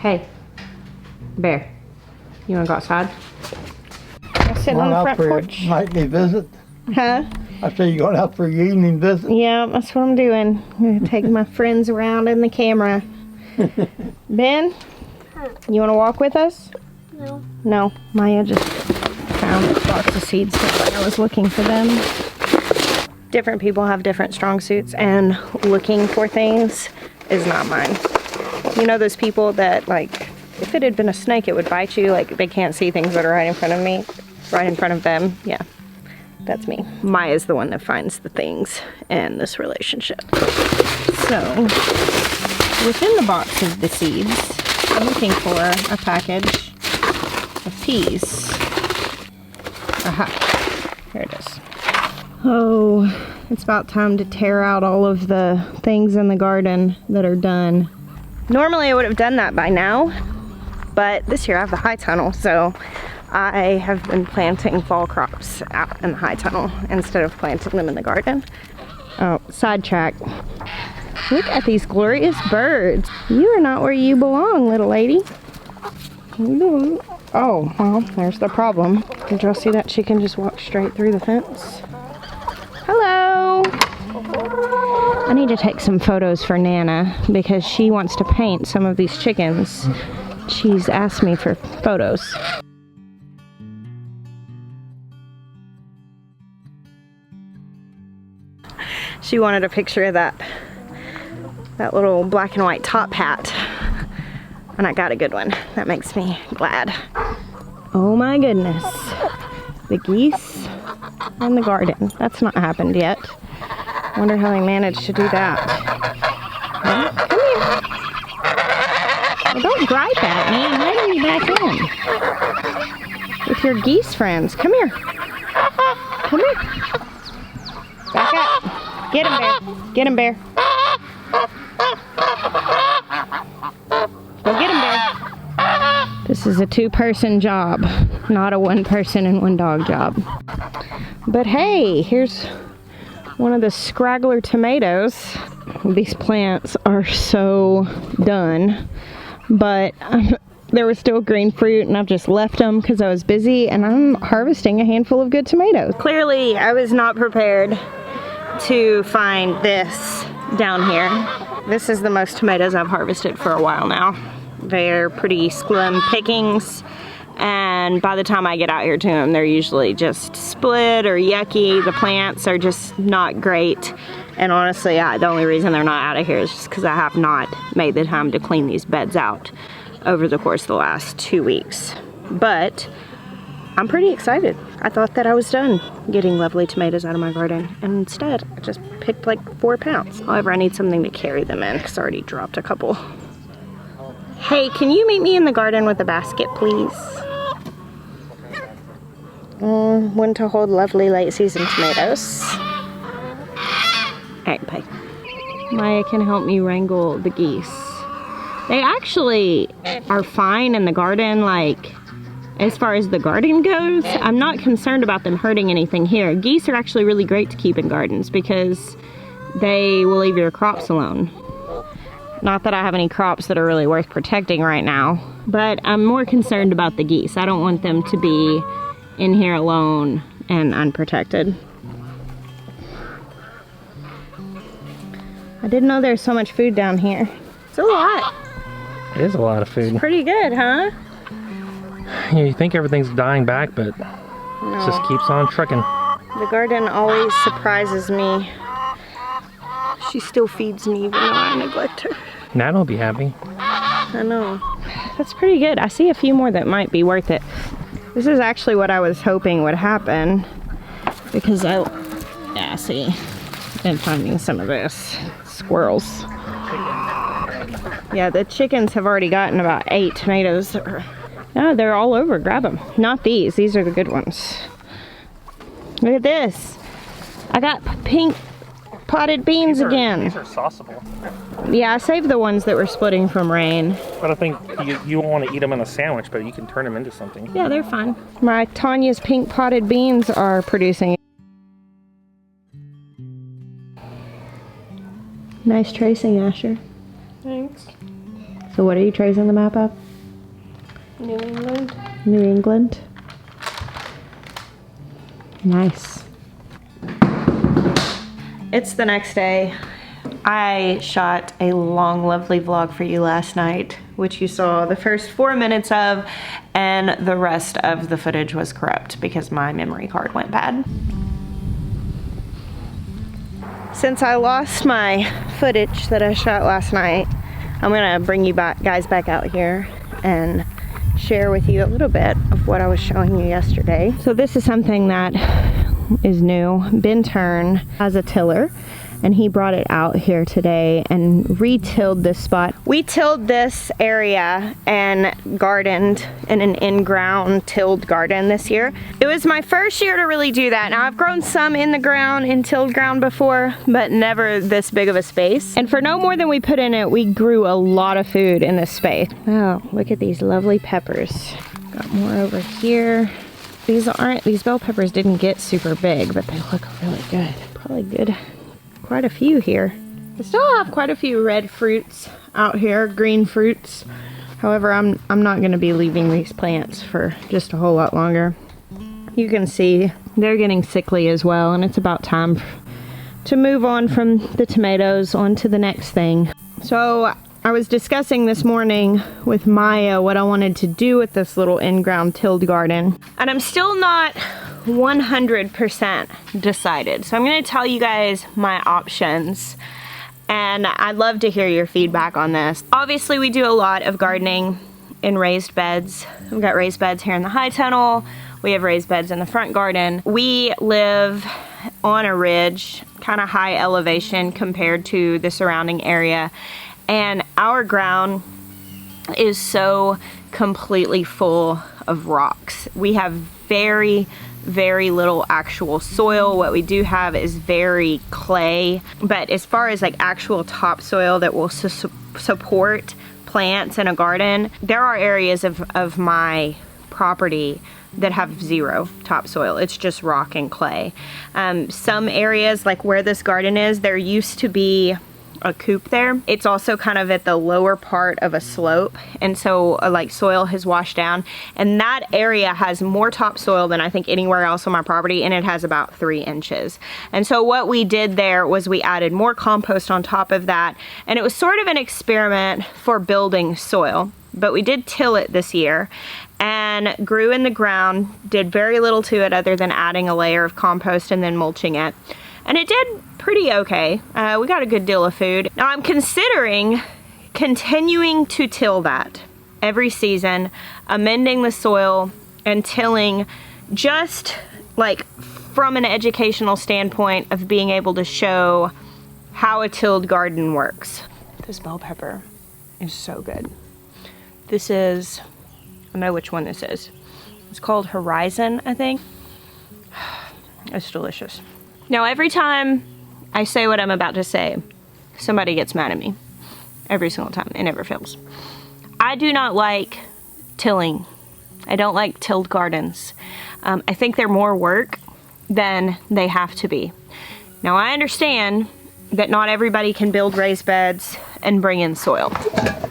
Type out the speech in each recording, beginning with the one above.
Hey, Bear, you wanna go outside? I'm sitting on the front porch. Nightly visit? Huh? I say you're going out for your evening visit? Yeah, that's what I'm doing. I'm gonna take my friends around in the camera. Ben, you wanna walk with us? No. No, Maya just found a box of seeds while I was looking for them. Different people have different strong suits, and looking for things is not mine. You know those people that, like, if it had been a snake it would bite you, like they can't see things that are right in front of me, right in front of them? Yeah, that's me. Maya's the one that finds the things in this relationship. So, within the box of the seeds, I'm looking for a package of peas. Aha, here it is. Oh, it's about time to tear out all of the things in the garden that are done. Normally I would have done that by now, but this year I have the high tunnel, so I have been planting fall crops out in the high tunnel instead of planting them in the garden. Oh, sidetrack. Look at these glorious birds. You are not where you belong, little lady. Oh, well, there's the problem. Did y'all see that chicken just walk straight through the fence? Hello! I need to take some photos for Nana because she wants to paint some of these chickens. She's asked me for photos. She wanted a picture of that little black and white top hat. And I got a good one. That makes me glad. Oh my goodness. The geese in the garden. That's not happened yet. Wonder how they managed to do that. Well, come here. Well, don't gripe at me. I'm letting you back in. With your geese friends. Come here. Come here. Back up. Get him, Bear. Get him, Bear. Go get him, Bear. This is a two-person job, not a one-person and one-dog job. But hey, here's one of the scraggler tomatoes. These plants are so done, but there was still green fruit and I've just left them because I was busy, and I'm harvesting a handful of good tomatoes. Clearly, I was not prepared to find this down here. This is the most tomatoes I've harvested for a while now. They're pretty slim pickings, and by the time I get out here to them, they're usually just split or yucky. The plants are just not great, and honestly, the only reason they're not out of here is just because I have not made the time to clean these beds out over the course of the last 2 weeks. But I'm pretty excited. I thought that I was done getting lovely tomatoes out of my garden, and instead I just picked like 4 pounds. However, I need something to carry them in because I already dropped a couple. Hey, can you meet me in the garden with a basket, please? One to hold lovely late season tomatoes. Alright, bye. Maya can help me wrangle the geese. They actually are fine in the garden, like, as far as the garden goes. I'm not concerned about them hurting anything here. Geese are actually really great to keep in gardens because they will leave your crops alone. Not that I have any crops that are really worth protecting right now, but I'm more concerned about the geese. I don't want them to be in here alone and unprotected. I didn't know there's so much food down here. It's a lot. It is a lot of food. It's pretty good, huh? You think everything's dying back, but No. it just keeps on trucking. The garden always surprises me. She still feeds me even though I neglect her. Nat will be happy. I know. That's pretty good. I see a few more that might be worth it. This is actually what I was hoping would happen, because yeah, see, I've been finding some of this. Squirrels. Yeah, the chickens have already gotten about 8 tomatoes. Yeah, they're all over. Grab them. Not these. These are the good ones. Look at this. I got pink potted beans again. These are sauceable. Yeah, I saved the ones that were splitting from rain. But I think you won't want to eat them in a sandwich, but you can turn them into something. Yeah, they're fine. My Tanya's pink potted beans are producing. Nice tracing, Asher. Thanks. So what are you tracing the map of? New England. New England. Nice. It's the next day. I shot a long, lovely vlog for you last night, which you saw the first 4 minutes of, and the rest of the footage was corrupt because my memory card went bad. Since I lost my footage that I shot last night, I'm gonna bring you guys back out here and share with you a little bit of what I was showing you yesterday. So this is something that is new. Ben Turn has a tiller, and he brought it out here today and re-tilled this spot. We tilled this area and gardened in an in-ground tilled garden this year. It was my first year to really do that. Now I've grown some in the ground, in tilled ground before, but never this big of a space. And for no more than we put in it, we grew a lot of food in this space. Oh, look at these lovely peppers. Got more over here. These bell peppers didn't get super big, but they look really good. Probably good. Quite a few here. I still have quite a few red fruits out here, green fruits. However, I'm not going to be leaving these plants for just a whole lot longer. You can see they're getting sickly as well, and it's about time to move on from the tomatoes on to the next thing. So I was discussing this morning with Maya what I wanted to do with this little in-ground tilled garden, and I'm still not 100% decided. So I'm going to tell you guys my options, and I'd love to hear your feedback on this. Obviously, we do a lot of gardening in raised beds. We've got raised beds here in the high tunnel. We have raised beds in the front garden. We live on a ridge, kind of high elevation compared to the surrounding area, and our ground is so completely full of rocks. We have very little actual soil. What we do have is very clay, but as far as like actual topsoil that will support plants in a garden, there are areas of my property that have zero topsoil. It's just rock and clay. Some areas, like where this garden is, there used to be a coop there. It's also kind of at the lower part of a slope, and so like soil has washed down, and that area has more topsoil than I think anywhere else on my property, and it has about 3 inches. And so what we did there was we added more compost on top of that, and it was sort of an experiment for building soil. But we did till it this year and grew in the ground, did very little to it other than adding a layer of compost and then mulching it. And it did pretty okay. We got a good deal of food. Now I'm considering continuing to till that every season, amending the soil and tilling, just like from an educational standpoint of being able to show how a tilled garden works. This bell pepper is so good. This is, I know which one this is. It's called Horizon, I think. It's delicious. Now, every time I say what I'm about to say, somebody gets mad at me. Every single time. It never fails. I do not like tilling. I don't like tilled gardens. I think they're more work than they have to be. Now, I understand that not everybody can build raised beds and bring in soil.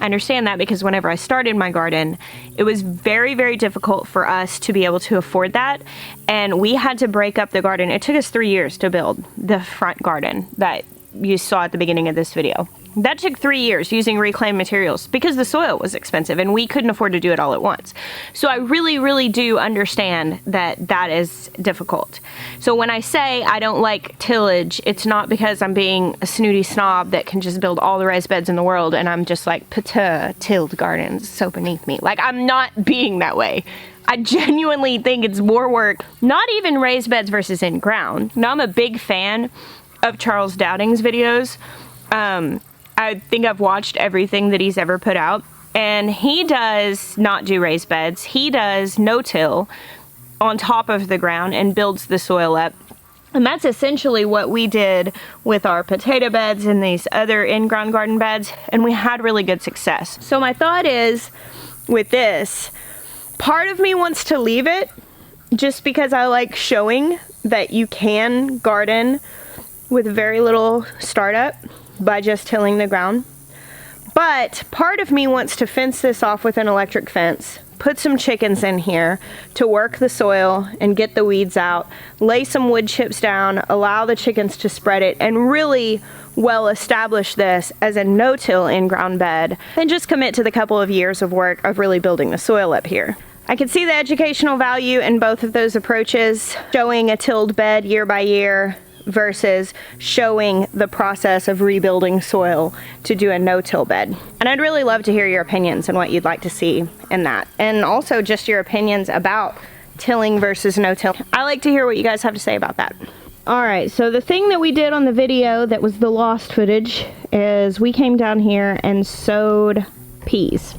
I understand that because whenever I started my garden, it was very difficult for us to be able to afford that, and we had to break up the garden. It took us 3 years to build the front garden that you saw at the beginning of this video. That took 3 years using reclaimed materials because the soil was expensive and we couldn't afford to do it all at once. So I really do understand that that is difficult. So when I say I don't like tillage, it's not because I'm being a snooty snob that can just build all the raised beds in the world and I'm just like, tilled gardens so beneath me. Like, I'm not being that way. I genuinely think it's more work, not even raised beds versus in ground. Now, I'm a big fan of Charles Dowding's videos. I think I've watched everything that he's ever put out, and he does not do raised beds. He does no-till on top of the ground and builds the soil up. And that's essentially what we did with our potato beds and these other in-ground garden beds, and we had really good success. So my thought is, with this, part of me wants to leave it just because I like showing that you can garden with very little startup by just tilling the ground. But part of me wants to fence this off with an electric fence, put some chickens in here to work the soil and get the weeds out, lay some wood chips down, allow the chickens to spread it, and really well establish this as a no-till in-ground bed, and just commit to the couple of years of work of really building the soil up here. I can see the educational value in both of those approaches, showing a tilled bed year by year versus showing the process of rebuilding soil to do a no-till bed. And I'd really love to hear your opinions and what you'd like to see in that. And also just your opinions about tilling versus no-till. I like to hear what you guys have to say about that. All right, so the thing that we did on the video that was the lost footage is we came down here and sowed peas.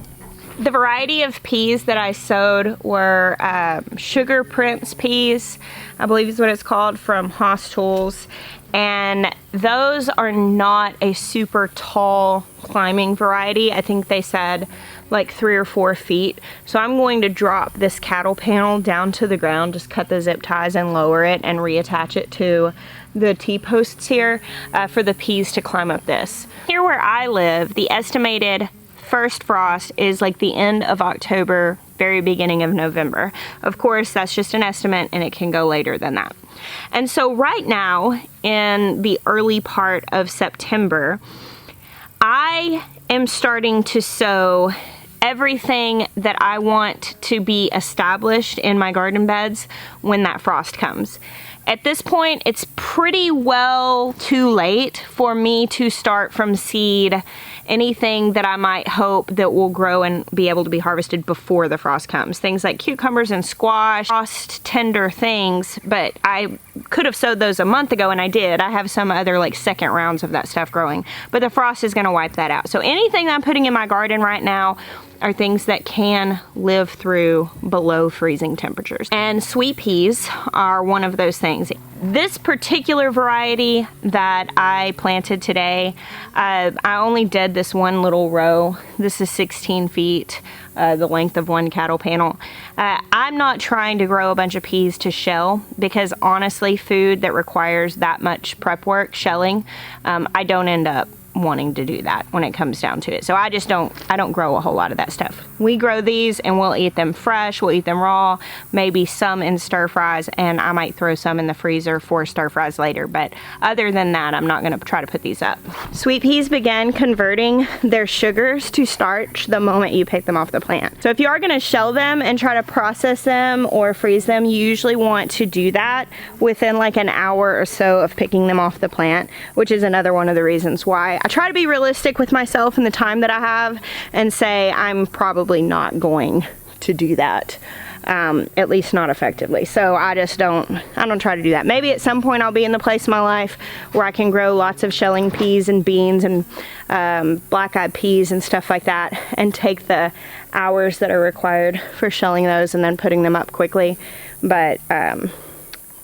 The variety of peas that I sowed were Sugar Prince peas, I believe is what it's called, from Haas Tools. And those are not a super tall climbing variety. I think they said like 3 or 4 feet. So I'm going to drop this cattle panel down to the ground, just cut the zip ties and lower it and reattach it to the T-posts here for the peas to climb up this. Here where I live, the estimated first frost is like the end of October, very beginning of November. Of course, that's just an estimate and it can go later than that. And so right now, in the early part of September, I am starting to sow everything that I want to be established in my garden beds when that frost comes. At this point, it's pretty well too late for me to start from seed anything that I might hope that will grow and be able to be harvested before the frost comes. Things like cucumbers and squash, frost tender things, but I could have sowed those a month ago and I did. I have some other like second rounds of that stuff growing, but the frost is gonna wipe that out. So anything I'm putting in my garden right now are things that can live through below freezing temperatures. And sweet peas are one of those things. This particular variety that I planted today, I only did this one little row. This is 16 feet, the length of one cattle panel. I'm not trying to grow a bunch of peas to shell because honestly, food that requires that much prep work, shelling, I don't end up wanting to do that when it comes down to it. So I don't grow a whole lot of that stuff. We grow these and we'll eat them fresh, we'll eat them raw, maybe some in stir fries, and I might throw some in the freezer for stir fries later. But other than that, I'm not gonna try to put these up. Sweet peas began converting their sugars to starch the moment you pick them off the plant. So if you are gonna shell them and try to process them or freeze them, you usually want to do that within like an hour or so of picking them off the plant, which is another one of the reasons why I try to be realistic with myself and the time that I have and say I'm probably not going to do that, at least not effectively. So I don't try to do that. Maybe at some point I'll be in the place in my life where I can grow lots of shelling peas and beans and black-eyed peas and stuff like that and take the hours that are required for shelling those and then putting them up quickly. But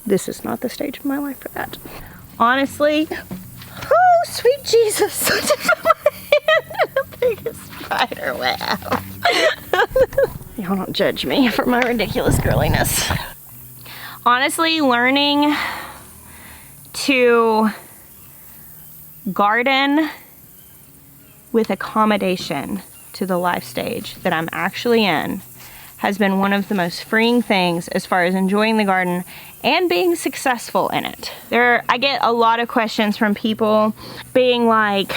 this is not the stage of my life for that. Honestly, oh, sweet Jesus. The biggest spider web. Y'all don't judge me for my ridiculous girliness. Honestly, learning to garden with accommodation to the life stage that I'm actually in has been one of the most freeing things as far as enjoying the garden and being successful in it. I get a lot of questions from people being like,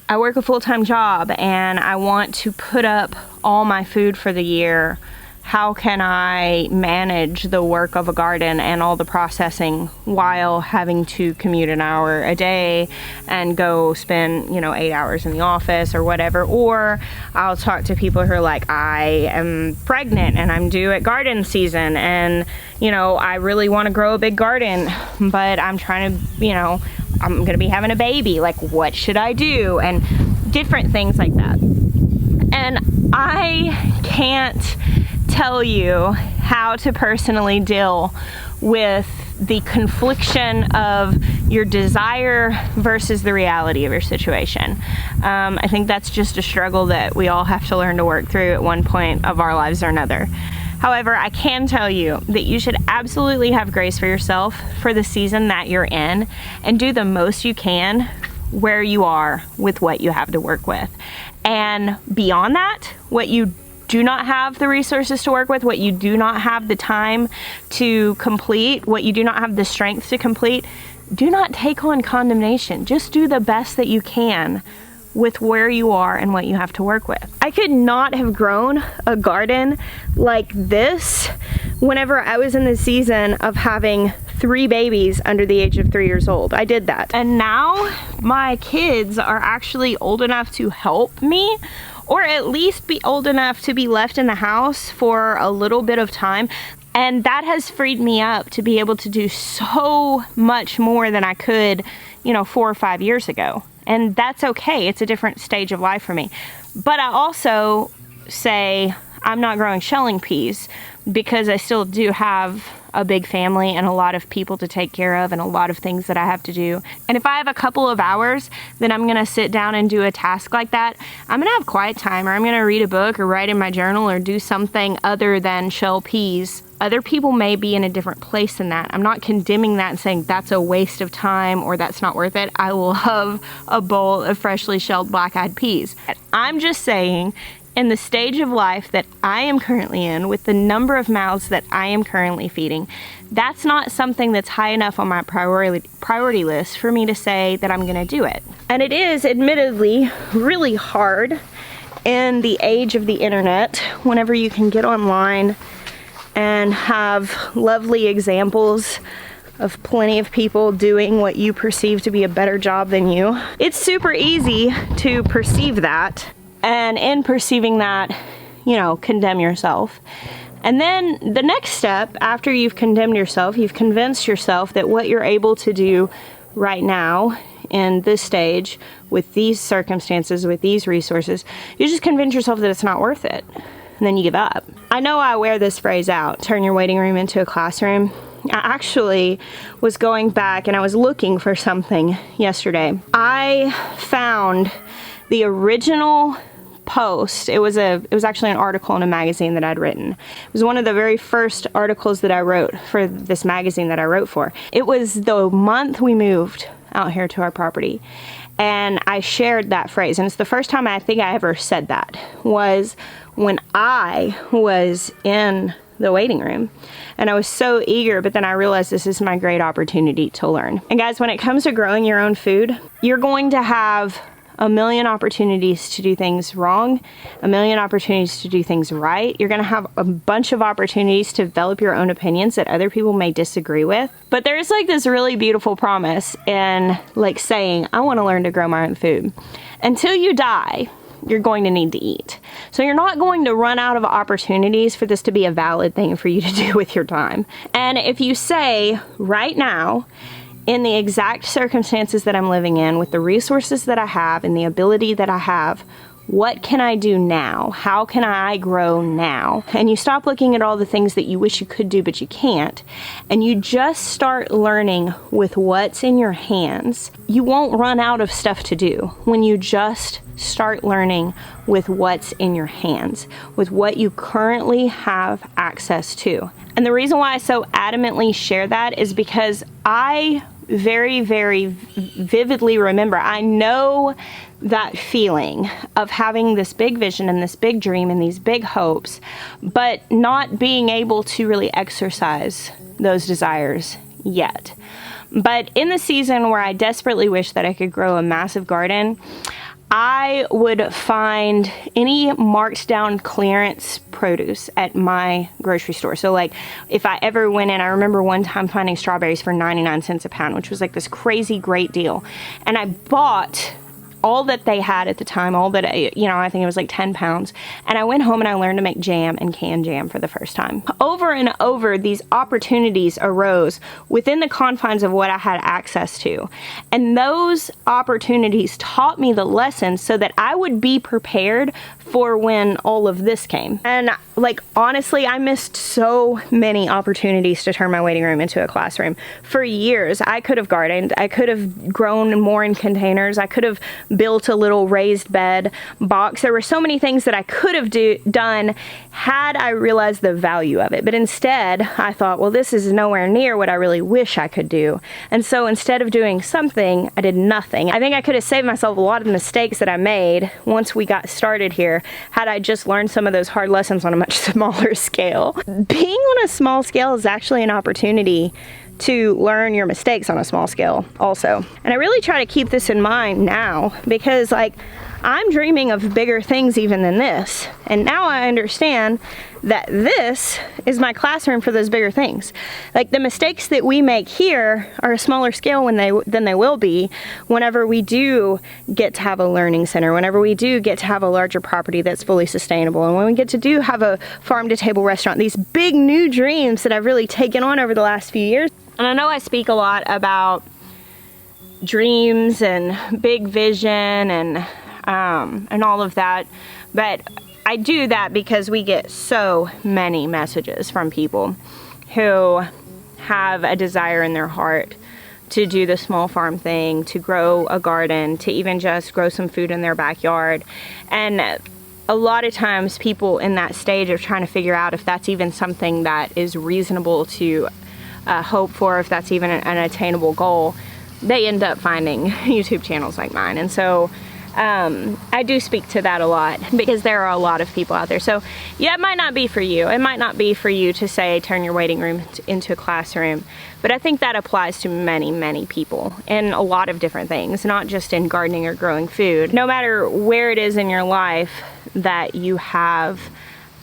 I work a full-time job and I want to put up all my food for the year. How can I manage the work of a garden and all the processing while having to commute an hour a day and go spend, 8 hours in the office or whatever? Or I'll talk to people who are like, I am pregnant and I'm due at garden season and, I really want to grow a big garden, but I'm trying to, I'm going to be having a baby. Like, what should I do? And different things like that. And I can't tell you how to personally deal with the confliction of your desire versus the reality of your situation. I think that's just a struggle that we all have to learn to work through at one point of our lives or another. However, I can tell you that you should absolutely have grace for yourself for the season that you're in and do the most you can where you are with what you have to work with. And beyond that, what you do not have the resources to work with, what you do not have the time to complete, what you do not have the strength to complete, do not take on condemnation. Just do the best that you can with where you are and what you have to work with. I could not have grown a garden like this whenever I was in the season of having 3 babies under the age of 3 years old. I did that. And now my kids are actually old enough to help me, or at least be old enough to be left in the house for a little bit of time. And that has freed me up to be able to do so much more than I could, 4 or 5 years ago. And that's okay. It's a different stage of life for me. But I also say I'm not growing shelling peas because I still do have a big family and a lot of people to take care of and a lot of things that I have to do. And if I have a couple of hours, then I'm gonna sit down and do a task like that. I'm gonna have quiet time, or I'm gonna read a book or write in my journal or do something other than shell peas. Other people may be in a different place than that. I'm not condemning that and saying that's a waste of time or that's not worth it. I love a bowl of freshly shelled black-eyed peas. I'm just saying, in the stage of life that I am currently in, with the number of mouths that I am currently feeding, that's not something that's high enough on my priority list for me to say that I'm gonna do it. And it is admittedly really hard in the age of the internet, whenever you can get online and have lovely examples of plenty of people doing what you perceive to be a better job than you. It's super easy to perceive that. And in perceiving that, condemn yourself. And then the next step, after you've condemned yourself, you've convinced yourself that what you're able to do right now in this stage, with these circumstances, with these resources, you just convince yourself that it's not worth it. And then you give up. I know I wear this phrase out, turn your waiting room into a classroom. I actually was going back and I was looking for something yesterday. I found the original post. It was actually an article in a magazine that I'd written. It was one of the very first articles that I wrote for this magazine that I wrote for. It was the month we moved out here to our property, and I shared that phrase, and it's the first time I think I ever said that, was when I was in the waiting room and I was so eager, but then I realized this is my great opportunity to learn. And guys, when it comes to growing your own food, you're going to have a million opportunities to do things wrong, a million opportunities to do things right. You're gonna have a bunch of opportunities to develop your own opinions that other people may disagree with. But there's like this really beautiful promise in like saying, I wanna learn to grow my own food. Until you die, you're going to need to eat. So you're not going to run out of opportunities for this to be a valid thing for you to do with your time. And if you say right now, in the exact circumstances that I'm living in, with the resources that I have and the ability that I have, what can I do now? How can I grow now? And you stop looking at all the things that you wish you could do but you can't, and you just start learning with what's in your hands. You won't run out of stuff to do when you just start learning with what's in your hands, with what you currently have access to. And the reason why I so adamantly share that is because I very, very vividly remember, I know that feeling of having this big vision and this big dream and these big hopes, but not being able to really exercise those desires yet. But in the season where I desperately wish that I could grow a massive garden, I would find any marked down clearance produce at my grocery store. So like if I ever went in, I remember one time finding strawberries for 99 cents a pound, which was like this crazy great deal. And I bought all that they had at the time, all that, I think it was like 10 pounds. And I went home and I learned to make jam and canned jam for the first time. Over and over, these opportunities arose within the confines of what I had access to. And those opportunities taught me the lessons so that I would be prepared for when all of this came. And like, honestly, I missed so many opportunities to turn my waiting room into a classroom. For years, I could have gardened. I could have grown more in containers. I could have built a little raised bed box. There were so many things that I could have done had I realized the value of it. But instead, I thought, well, this is nowhere near what I really wish I could do. And so instead of doing something, I did nothing. I think I could have saved myself a lot of the mistakes that I made once we got started here had I just learned some of those hard lessons on a much smaller scale. Being on a small scale is actually an opportunity to learn your mistakes on a small scale also. And I really try to keep this in mind now because like I'm dreaming of bigger things even than this. And now I understand that this is my classroom for those bigger things. Like the mistakes that we make here are a smaller scale than they will be whenever we do get to have a learning center, whenever we do get to have a larger property that's fully sustainable, and when we get to have a farm to table restaurant, these big new dreams that I've really taken on over the last few years. And I know I speak a lot about dreams and big vision and all of that, but I do that because we get so many messages from people who have a desire in their heart to do the small farm thing, to grow a garden, to even just grow some food in their backyard. And a lot of times people in that stage of trying to figure out if that's even something that is reasonable to hope for, if that's even an attainable goal, they end up finding YouTube channels like mine. And so I do speak to that a lot because there are a lot of people out there. So yeah, it might not be for you. It might not be for you to say turn your waiting room into a classroom, but I think that applies to many, many people in a lot of different things, not just in gardening or growing food. No matter where it is in your life that you have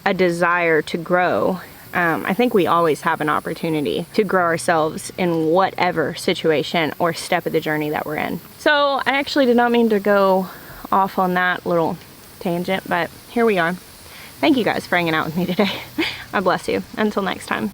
a desire to grow, I think we always have an opportunity to grow ourselves in whatever situation or step of the journey that we're in. So I actually did not mean to go off on that little tangent, but here we are. Thank you guys for hanging out with me today. God bless you. Until next time.